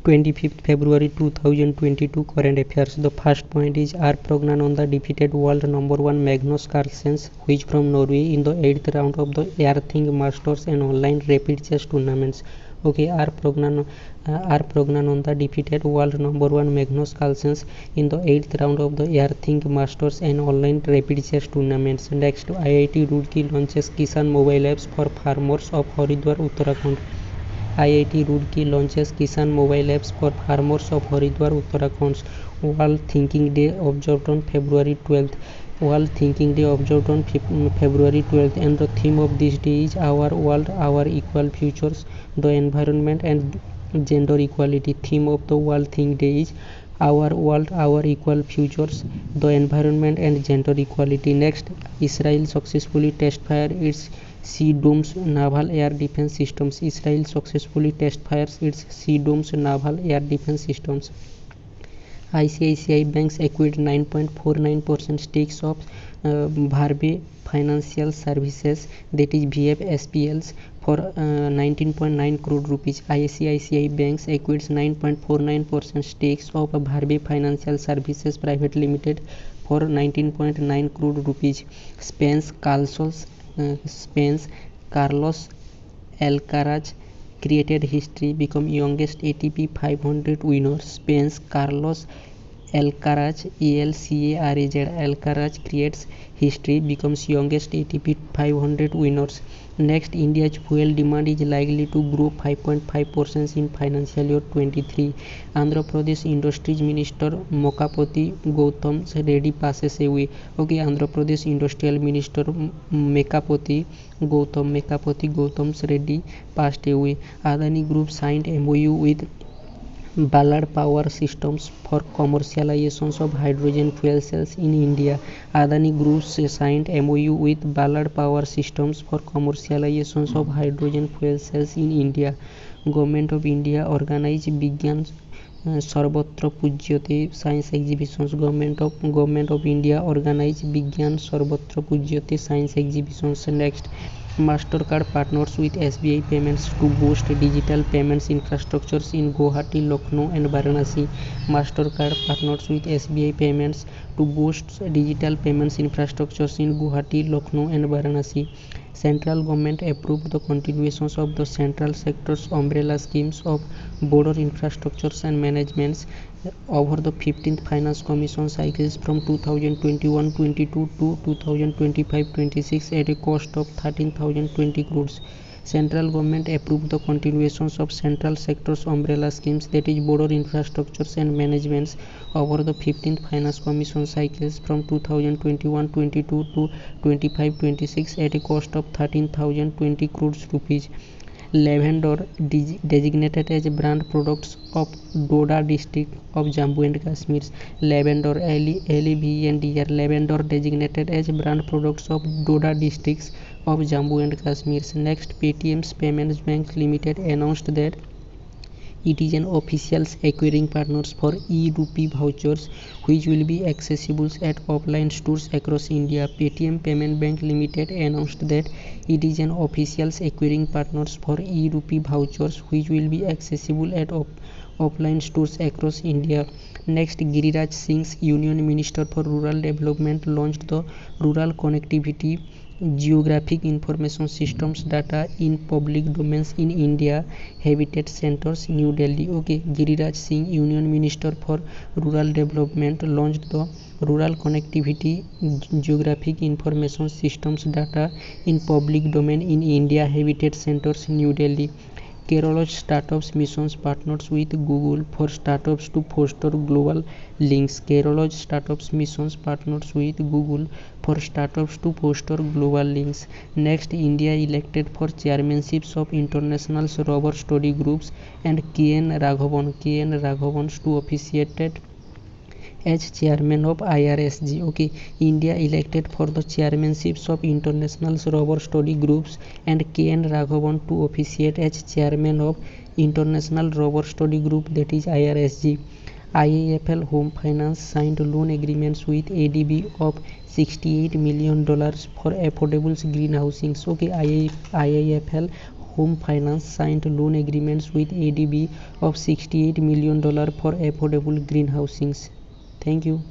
25th February 2022 current affairs. The first point is R. Praggnanandhaa defeated world number 1 Magnus Carlsen, who is from Norway, in the 8th round of the Airthing Masters and online rapid chess tournaments. Okay, R. Praggnanandhaa defeated world number 1 Magnus Carlsen in the 8th round of the Airthing Masters and online rapid chess tournaments. Next, IIT Roorkee launches Kisan mobile apps for farmers of Haridwar, Uttarakhand. IIT Roorkee launches Kisan mobile apps for farmers of Haridwar, Uttarakhand. World Thinking Day observed on February 12th. World Thinking Day observed on February 12th, and the theme of this day is Our World, Our Equal Futures, the Environment and Gender Equality. Theme of the World Thinking Day is Our World, Our Equal Futures, the Environment and Gender Equality. Next, Israel successfully test fired its Sea Domes naval air defense systems. Israel successfully test fires its Sea Domes naval air defense systems. ICICI Banks acquired 9.49% stakes of Bharve Financial Services, that is VFSPLs, for 19.9 crore rupees. ICICI Banks acquired 9.49% stakes of Bharve Financial Services Private Limited for 19.9 crore rupees. Spain's Carlos Alcaraz created history, become youngest ATP 500 winner. Spain's Carlos Alcaraz, Alcaraz creates history, becomes youngest ATP 500 winners. Next, India's fuel demand is likely to grow 5.5% in financial year 23. Andhra Pradesh Industries Minister Mekapati Gautam Reddy passes away. Okay, Andhra Pradesh Industrial Minister Mekapati Gautam Reddy passed away. Adani Group signed MOU with Ballard Power Systems for commercialization of hydrogen fuel cells in India. Adani Group signed MOU with Ballard Power Systems for commercialization of hydrogen fuel cells in India. Government of India organized Vigyan Sarvatra Pujyate science exhibitions. Government of India organized Vigyan Sarvatra Pujyate science exhibitions. Next, Mastercard partners with SBI Payments to boost digital payments infrastructures in Guwahati, Lucknow and Varanasi. Mastercard partners with SBI Payments to boost digital payments infrastructures in Guwahati, Lucknow and Varanasi. Central government approved the continuations of the central sector's umbrella schemes of border infrastructures and managements over the 15th Finance Commission cycles from 2021-22 to 2025-26 at a cost of 13,020 crores. Central government approved the continuations of central sector's umbrella schemes, that is border infrastructures and managements, over the 15th Finance Commission cycles from 2021-22 to 25-26 at a cost of 13,020 crores rupees. Lavender designated as brand products of Doda district of Jammu and Kashmir. Lavender LAVENDER Lavender designated as brand products of Doda districts of Jammu and Kashmir. Next, Paytm Payments Bank Limited announced that it is an official acquiring partners for e-rupee vouchers, which will be accessible at offline stores across India. Paytm Payment Bank Limited announced that it is an official acquiring partners for e-rupee vouchers, which will be accessible at offline stores across India. Next, Giriraj Singh's Union Minister for Rural Development launched the Rural Connectivity Geographic Information Systems data in public domains in India Habitat Centers, New Delhi. Okay, Giriraj Singh, Union Minister for Rural Development, launched the Rural Connectivity Geographic Information Systems data in public domain in India Habitat Centers, New Delhi. Kerala's startups missions partners with Google for startups to foster global links. Kerala's startups missions partners with Google for startups to foster global links. Next, India elected for chairmanships of international rubber study groups and KN Raghavan to officiate as chairman of IRSG. Okay, India elected for the chairmanships of international rubber study groups and KN Raghavan to officiate as chairman of international rubber study group, that is IRSG. IIFL Home Finance signed loan agreements with ADB of $68 million for affordable green housing. Okay, IIFL Home Finance signed loan agreements with ADB of $68 million for affordable greenhousing. Thank you.